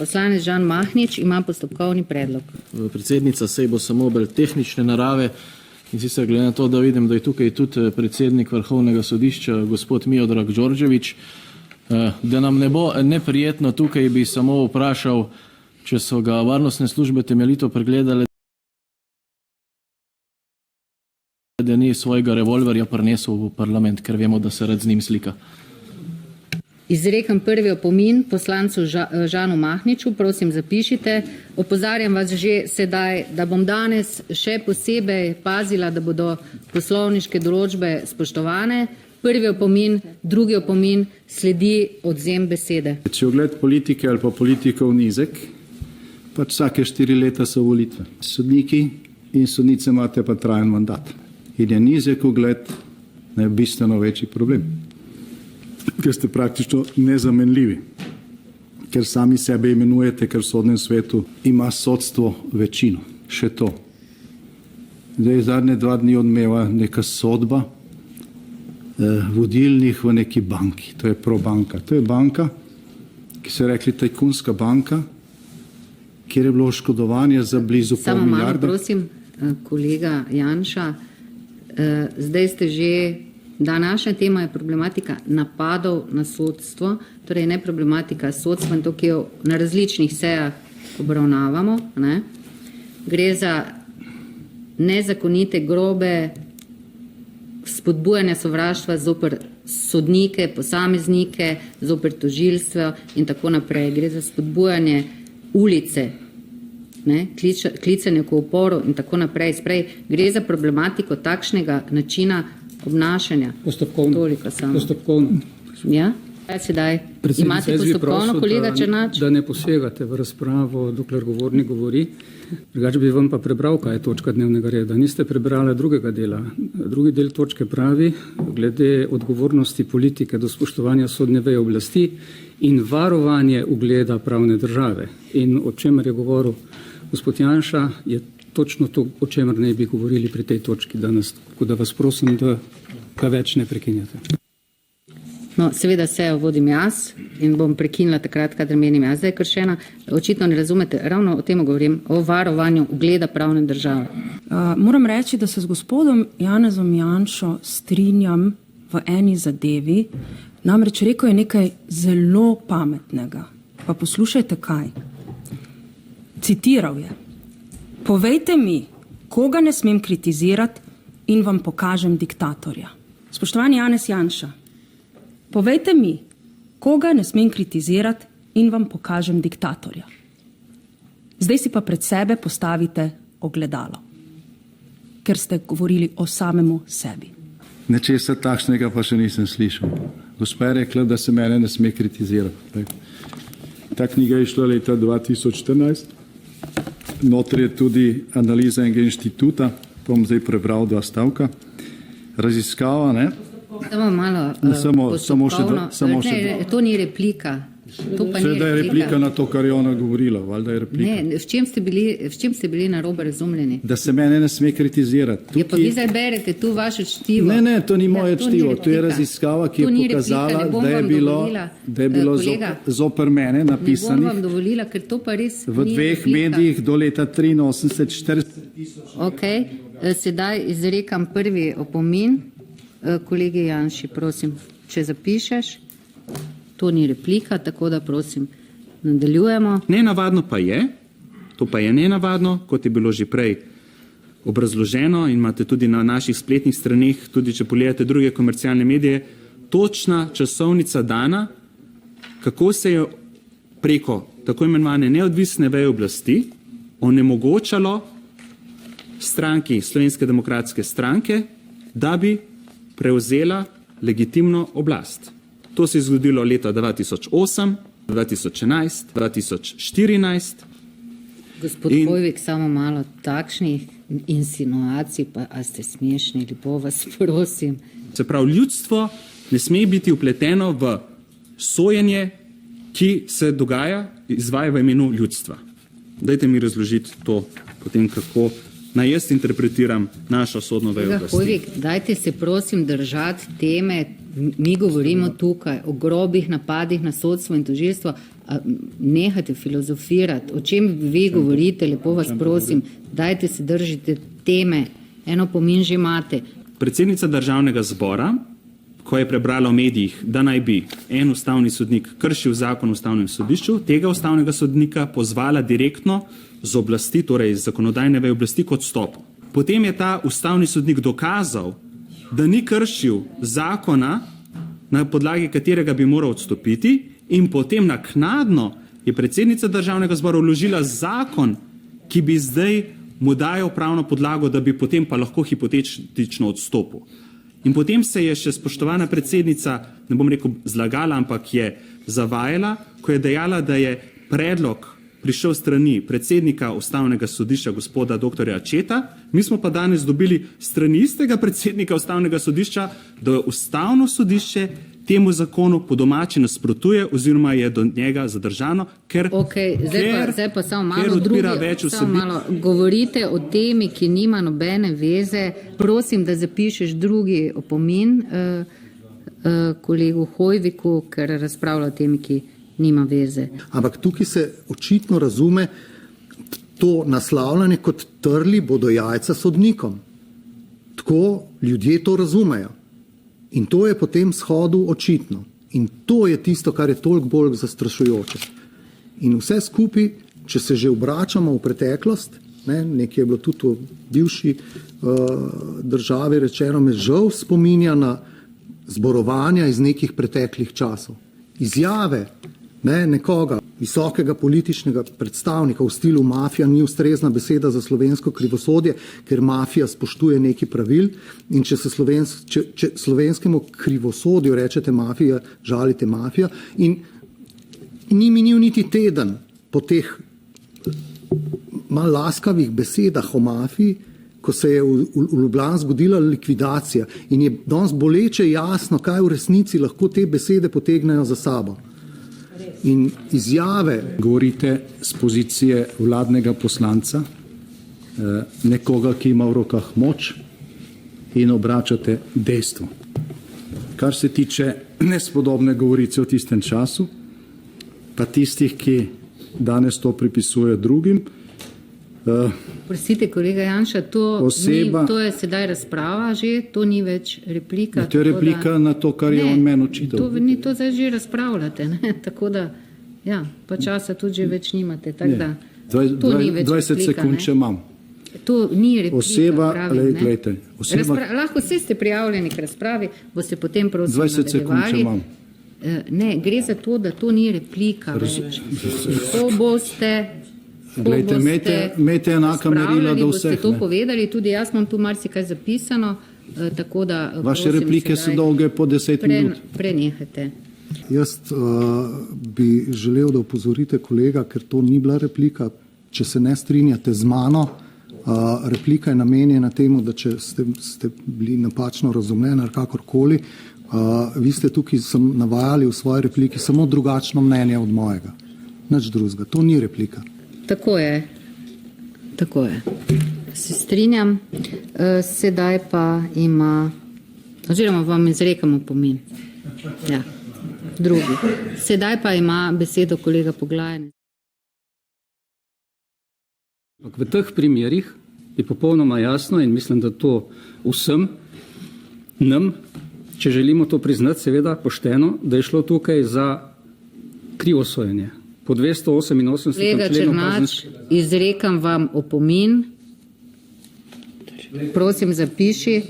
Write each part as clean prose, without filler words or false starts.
Poslanec Žan Mahnič ima postopkovni predlog. Predsednica, sej bo samo bolj tehnične narave in sicer glede na to, da vidim, da je tukaj tudi predsednik Vrhovnega sodišča, gospod Miodrag Đorđević, da nam ne bo neprijetno, tukaj bi samo vprašal, če so ga varnostne službe temeljito pregledale, da ni svojega revolverja prinesel v parlament, ker vemo, da se rad z njim slika. Izrekam prvi opomin poslancu Žanu Mahniču, prosim zapišite. Opozarjam vas že sedaj, da bom danes še posebej pazila, da bodo poslovniške določbe spoštovane. Prvi opomin, drugi opomin, sledi odvzem besede. Če ogled politike ali pa politikov nizek, pač vsake 4 leta so volitve. Sodniki in sodnice imate pa trajen mandat. In je nizek ogled bistveno večji problem. Ker ste praktično nezamenljivi, ker sami sebe imenujete, ker v sodnem svetu ima sodstvo večino. Še to. Zdaj zadnje 2 dni odmeva neka sodba vodilnih v neki banki. To je Probanka. To je banka, ki se je rekli tajkunska banka, kjer je bilo oškodovanje za blizu pol milijarde. Samo malo prosim, kolega Janša, zdaj ste že... Današnja tema je problematika napadov na sodstvo, torej ne problematika sodstva in to, ki jo na različnih sejah obravnavamo. Ne? Gre za nezakonite, grobe spodbujanja sovraštva zoper sodnike, posameznike, zoper tožilstvo in tako naprej. Gre za spodbujanje ulice, ne? Klicanje k uporu in tako naprej. Sprej, gre za problematiko takšnega načina obnašanja. Postopkovno. Ja? Sedaj imate postopkovno, kolega Černač? Da ne posegate v razpravo, dokler govornik govori. Drugače bi vam pa prebral, kaj je točka dnevnega reda. Niste prebrali drugega dela. Drugi del točke pravi, glede odgovornosti politike do spoštovanja sodne veje oblasti in varovanje ugleda pravne države. In o čemer je govoril gospod Janša, je točno to, o čemer ne bi govorili pri tej točki danes. Tako da vas prosim, da ga več ne prekinjate. No, seveda sejo vodim jaz in bom prekinila takrat, kadar menim jaz, da je kršena. Očitno ne razumete, ravno o tem govorim, o varovanju ugleda pravne države. Moram reči, da se z gospodom Janezom Janšo strinjam v eni zadevi, namreč rekel je nekaj zelo pametnega. Pa poslušajte kaj. Citiral je: povejte mi, koga ne smem kritizirati in vam pokažem diktatorja. Spoštovani Janez Janša, povejte mi, koga ne smem kritizirati in vam pokažem diktatorja. Zdaj si pa pred sebe postavite ogledalo, ker ste govorili o samemu sebi. Nečesa takšnega pa še nisem slišal. Gospa je rekla, da se mene ne sme kritizirati. Ta knjiga je šla leta 2014. Notri je tudi analiza enega inštituta, bom zdaj prebral 2 stavka. Raziskava, ne? Samo malo Samo še to ni replika. Seveda je replika na to, kar je ona govorila. Valjda je replika. Ne, v čem ste bili narobe razumljeni? Da se mene ne sme kritizirati. Ja, pa vi zdaj berete tu vaše čtivo. Ne, to ni moje čtivo. To je raziskava, ki je pokazala, da je bilo zoper mene napisanih ne bom vam dovolila, ker to pa res v 2 medijih do leta 83 40 000. Ok, sedaj izrekam prvi opomin. Kolegi Janši, prosim, če zapišeš. To ni replika, tako da prosim, nadaljujemo. Nenavadno pa je, to pa je nenavadno, kot je bilo že prej obrazloženo in imate tudi na naših spletnih straneh, tudi če pogledate druge komercialne medije, točna časovnica dana, kako se je preko tako imenovane neodvisne veje oblasti onemogočalo stranki Slovenske demokratske stranke, da bi prevzela legitimno oblast. To se je zgodilo leta 2008, 2011, 2014. Gospod Hoivik, samo malo takšnih insinuacij, pa a ste smešni, lepo vas prosim. Se pravi, ljudstvo ne sme biti vpleteno v sojenje, ki se dogaja, izvaja v imenu ljudstva. Dajte mi razložiti to, potem kako naj jaz interpretiram našo sodno vejo oblasti. Hoivik, dajte se prosim držati teme Mi govorimo tukaj o grobih napadih na sodstvo in tožilstvo. Nehajte filozofirati. O čem vi govorite, lepo vas prosim. Dajte se držite teme. Eno pomin že imate. Predsednica Državnega zbora, ko je prebrala v medijih, da naj bi en ustavni sodnik kršil zakon o ustavnem sodišču, tega ustavnega sodnika pozvala direktno z oblasti, torej iz zakonodajne veje oblasti, k odstopu. Potem je ta ustavni sodnik dokazal, da ni kršil zakona, na podlagi katerega bi moral odstopiti, in potem naknadno je predsednica Državnega zbora vložila zakon, ki bi zdaj mu dajal pravno podlago, da bi potem pa lahko hipotetično odstopil. In potem se je še spoštovana predsednica, ne bom rekel zlagala, ampak je zavajala, ko je dejala, da je predlog prišel strani predsednika Ustavnega sodišča gospoda dr. Acceta, mi smo pa danes dobili strani istega predsednika Ustavnega sodišča, da je Ustavno sodišče temu zakonu po domači nasprotuje oziroma je do njega zadržano, ker Zdaj pa samo malo odpira več vsebin. Govorite o temi, ki nima nobene veze. Prosim, da zapišeš drugi opomin kolegu Hoiviku, ker razpravlja o temi, ki nima veze. Ampak tukaj se očitno razume to naslavljanje kot trli bodo jajca sodnikom. Tako ljudje to razumejo. In to je potem shodu očitno. In to je tisto, kar je toliko bolj zastrašujoče. In vse skupaj, če se že obračamo v preteklost, nekaj je bilo tudi v bivši državi rečeno, me žal spominja na zborovanja iz nekih preteklih časov. Izjave nekoga, visokega političnega predstavnika v stilu mafija ni ustrezna beseda za slovensko krivosodje, ker mafija spoštuje neki pravil in če se slovenskemu krivosodju rečete mafija, žalite mafija in ni minil niti teden po teh malo laskavih besedah o mafiji, ko se je v Ljubljani zgodila likvidacija in je danes boleče jasno, kaj v resnici lahko te besede potegnejo za sabo. In izjave. Govorite z pozicije vladnega poslanca, nekoga, ki ima v rokah moč in obračate dejstvo. Kar se tiče nespodobne govorice v tistem času, pa tistih, ki danes to pripisujejo drugim. Prosite, kolega Janša, to je sedaj razprava že, to ni več replika. To je replika na to, kar je on meni očital. To zdaj že razpravljate, tako da, ja, pa časa tudi že več nimate, tako da, to ni več 20 replika. sekund še imam. To ni replika, Oseba, pravim, glejte, lahko vsi ste prijavljeni k razpravi, boste potem prosim 20 sekund še imam. Ne, gre za to, da to ni replika več. To boste... Glejte, imejte enaka merila do vseh. Boste to povedali, tudi jaz imam tu marsikaj zapisano, tako da... Vaše replike so dolge po 10 minut. Prenehajte. Jaz bi želel, da opozorite kolega, ker to ni bila replika, če se ne strinjate z mano, replika je namenjena temu, da če ste bili napačno razumljeni ali kakorkoli, vi ste tukaj navajali v svoji repliki samo drugačno mnenje od mojega. Nič drugega, to ni replika. Tako je. Se strinjam. Sedaj pa ima, oziroma vam izrekamo opomin. Ja, drugi. Sedaj pa ima besedo kolega Poglajen. V teh primerih je popolnoma jasno in mislim, da to vsem nam, če želimo to priznati, seveda pošteno, da je šlo tukaj za krivosojenje. Po 288. Kolega Černač, izrekam vam opomin. Prosim, zapiši.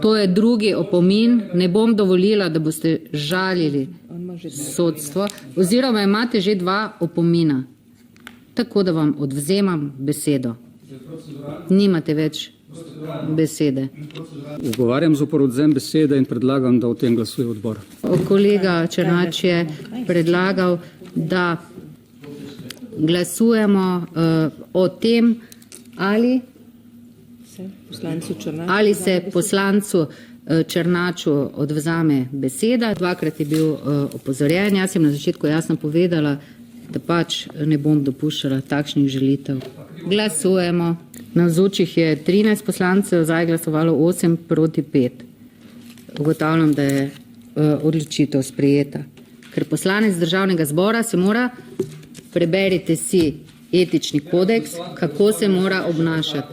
To je drugi opomin. Ne bom dovolila, da boste žalili sodstvo. Oziroma imate že 2 opomina. Tako da vam odvzemam besedo. Nimate več besede. Ugovarjam zoper odvzem besede in predlagam, da o tem glasuje odbor. Kolega Černač je predlagal, da glasujemo o tem, ali se poslancu Černaču odvzame beseda. 2-krat je bil opozorjen. Jaz sem na začetku jasno povedala, da pač ne bom dopuščala takšnih žalitev. Glasujemo. Navzočih je 13 poslancev, za je glasovalo 8 proti 5. Ugotavljam, da je odločitev sprejeta. Ker poslanec Državnega zbora se mora, preberite si etični kodeks, kako se mora obnašati.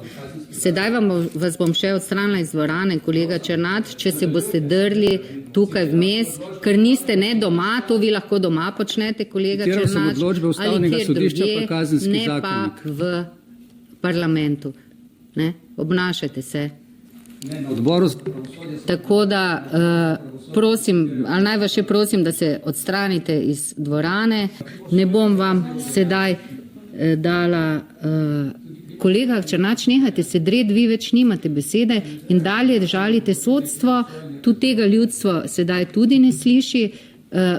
Sedaj vas bom še odstranila iz dvorane, kolega Černač, če se boste drli tukaj vmes, ker niste ne doma, to vi lahko doma počnete, kolega Citiral sem Černač, odločbe Ustavnega sodišča pa Kazenski ne pa zakonik. v parlamentu. Ne? Obnašajte se. Odboru Tako da prosim, ali naj vas še prosim, da se odstranite iz dvorane. Ne bom vam sedaj dala. Kolega Černač, nehajte se dreti, vi več nimate besede in dalje žalite sodstvo, tudi tega ljudstvo sedaj tudi ne sliši.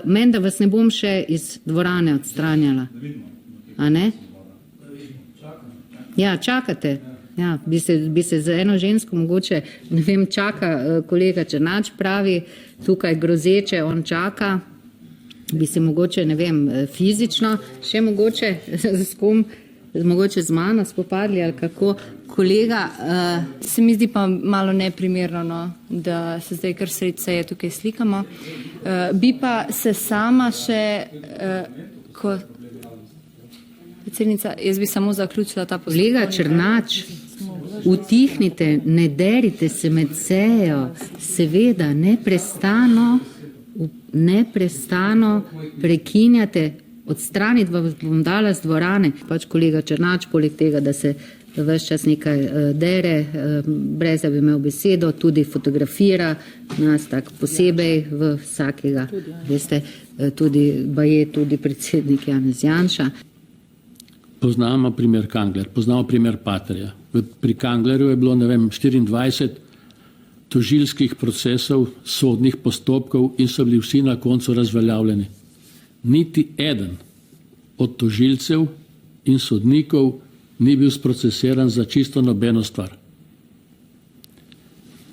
Menda vas ne bom še iz dvorane odstranjala. A ne? Ja, čakate. Ja, bi se za eno žensko mogoče, ne vem, čaka, kolega Černač pravi, tukaj grozeče, on čaka, bi se mogoče, ne vem, fizično še mogoče s kom, mogoče z mano spopadli ali kako. Kolega, Se mi zdi pa malo neprimerno, no, da se zdaj kar sredi seje tukaj slikamo. Bi pa se sama še, predsednica, jaz bi samo zaključila ta postopek. kolega Černač, utihnite, ne derite se med sejo, seveda neprestano prekinjate, odstraniti vas bom dala z dvorane. Pač kolega Černač, poleg tega, da se ves čas nekaj dere, brez da bi imel besedo, tudi fotografira nas tak posebej v vsakega, veste, tudi predsednik Janez Janša. Poznamo primer Kangler, poznamo primer Patria. Pri Kanglerju je bilo, ne vem, 24 tožilskih procesov, sodnih postopkov in so bili vsi na koncu razveljavljeni. Niti eden od tožilcev in sodnikov ni bil sprocesiran za čisto nobeno stvar.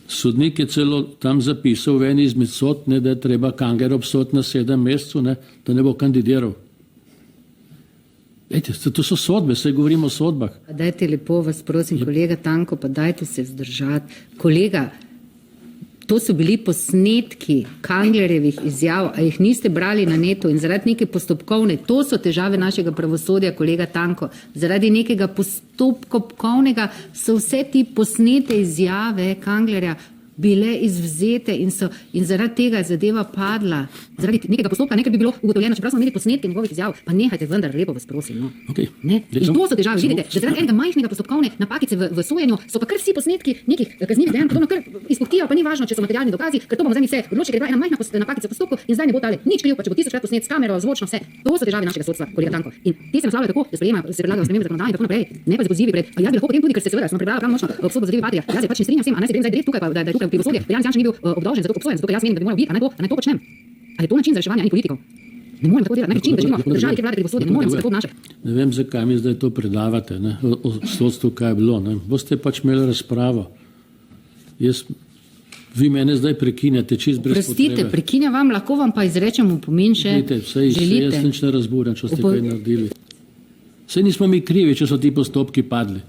Sodnik je celo tam zapisal v eni izmed sodb, da je treba Kangler obsoditi na 7 mesecev, da ne bo kandidiral. Ejte, to so sodbe, saj govorimo o sodbah. Dajte lepo vas prosim, kolega Tanko, pa dajte se vzdržati. Kolega, to so bili posnetki Kanglerjevih izjav, a jih niste brali na netu in zaradi neke postopkovne, to so težave našega pravosodja, kolega Tanko, zaradi nekega postopkovnega so vse ti posnete izjave Kanglerja bile izvzete in zaradi tega je zadeva padla. Zaradi nekega postopka, nekaj bi bilo ugotovljeno, čeprav smo imeli posnetke njegovih izjav, pa nehajte vendar, lepo vas prosim. No. Okay. Ne? In to so težave, vidite, da zaradi enega majhnega postopkovne napakice v sojenju so pa kar vsi posnetki nekih kaznivih dejanj, podobno kar izpuhtijo, pa ni važno, če so materialni dokazi, ker to bomo zdaj vse odločili, ker je bila ena majhna napakica v postopku in zdaj ne bo tale nič kriv, pa če bo 1000krat posnet s kamero, zvočno vse. To so težave našega sodstva, kolega Tanko. In te se naslavljajo tako, da se predlagajo spremembe zakonodaje in tako naprej, ne pa z pozivi pred. Jaz bi lahko potem tudi, ker se seveda smo prebrali pravnomočno obsodbo zadevi Patria. Jaz se pač ne strinjam s tem, a naj se grem zdaj direkt tukaj, pa da je tukaj krivosodje. Janez Janša ni bil obdolžen, zato obsojen, zato ker jaz menim, da bi moral biti, a naj to počnem. Ali je to način za reševanje politikov? Ne morem tako delati, naj način, da živimo v državi, kjer vlada krivosodje, ne morem se tako obnašati. Ne vem, zakaj mi zdaj to predavate, ne, o sodstvu, kaj je bilo. Ne. Boste pač imeli razpravo. Vi mene zdaj prekinjate, čist brez potrebe. Prostite, prekinja vam, lahko vam pa izrečem opomin še. Sej jaz nič ne razburjam, če ste kaj naredili. Sej nismo mi krivi, če so ti postopki padli.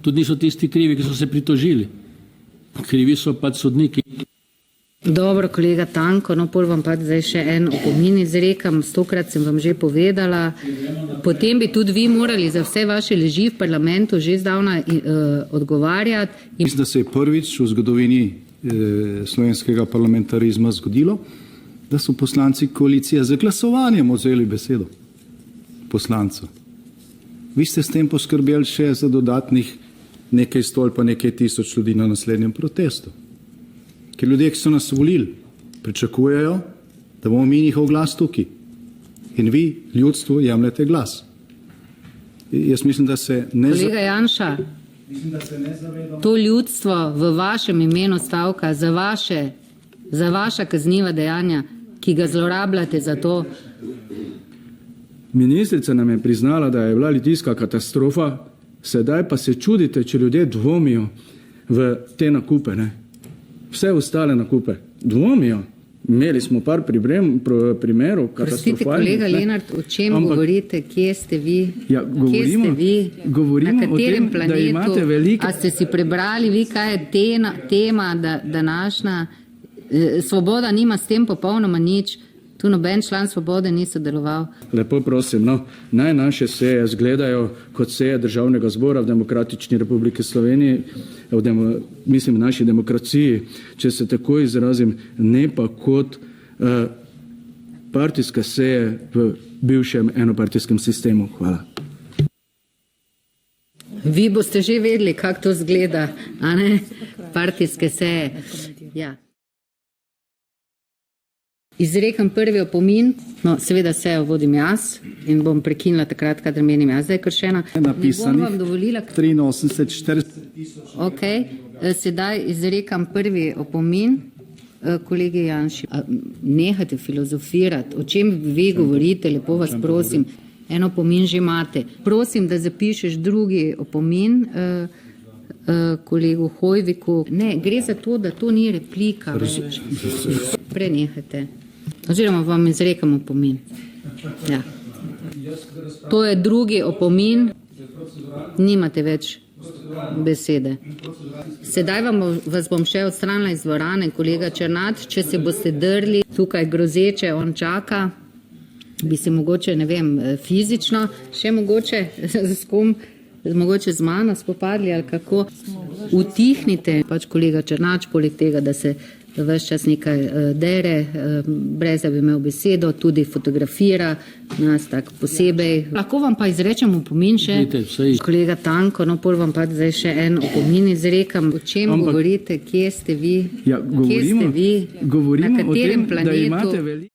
Tudi niso tisti krivi, ki so se pritožili. Krivi so pač sodniki. Dobro, kolega Tanko, no pol vam pa zdaj še en opomin izrekam, 100krat sem vam že povedala. Potem bi tudi vi morali za vse vaše leži v parlamentu že zdavna odgovarjati. Mislim, da se je prvič v zgodovini slovenskega parlamentarizma zgodilo, da so poslanci koalicije z glasovanjem vzeli besedo poslancu. Vi ste s tem poskrbeli še za dodatnih nekaj stol pa nekaj tisoč ljudi na naslednjem protestu. Ker ljudje, ki so nas volili, pričakujejo, da bomo mi njihov glas tukaj. In vi ljudstvu jemljete glas. Jaz mislim, da se ne Kolega Janša, to ljudstvo v vašem imenu stavka za vaša kazniva dejanja, ki ga zlorabljate za to. Ministrica nam je priznala, da je bila litijska katastrofa, sedaj pa se čudite, če ljudje dvomijo v te nakupe, ne? Vse ostale nakupe. Dvomijo. Imeli smo par primerov katastrofalnih. Prostite, kolega Lenart, o čem govorite, kje ste vi? Ja, govorimo na katerem o tem, da imate veliko. A ste si prebrali vi, kaj je tema današnja Svoboda nima s tem popolnoma nič. Tu noben član Svobode ni sodeloval. Lepo prosim, no, naj naše seje zgledajo kot seje Državnega zbora v Demokratični Republiki Sloveniji, mislim, v naši demokraciji, če se tako izrazim, ne pa kot partijske seje v bivšem enopartijskem sistemu. Hvala. Vi boste že vedeli, kako to zgleda, a ne? Partijske seje. Ja. Izrekam prvi opomin, no seveda sejo vodim jaz in bom prekinila takrat, kadar menim jaz, da je kršena. Ne bom vam dovolila. 83, 40. Ok, sedaj izrekam prvi opomin. Kolegi Janši, nehajte filozofirati, o čem vi govorite, lepo vas prosim. En opomin že imate. Prosim, da zapišeš drugi opomin kolegu Hojviku. Ne, gre za to, da to ni replika več. Prenehajte. Oziroma vam izrekam opomin. Ja. To je drugi opomin. Nimate več besede. Sedaj vas bom še odstranila iz dvorane, kolega Černač, če se boste drli tukaj grozeče, on čaka, bi se mogoče, ne vem, fizično, še mogoče s kom, mogoče z mano spopadli ali kako. Utihnite, pač kolega Černač, poleg tega, da se ves čas nekaj dere, brez da bi imel besedo, tudi fotografira nas tak posebej. Lahko vam pa izrečem opomin še, kolega Tanko, no pol vam pa zdaj še en opomin izrekam. O čem govorite, kje ste vi? Ja, govorimo, kje ste vi? Govorimo na katerem o tem, planetu? Da imate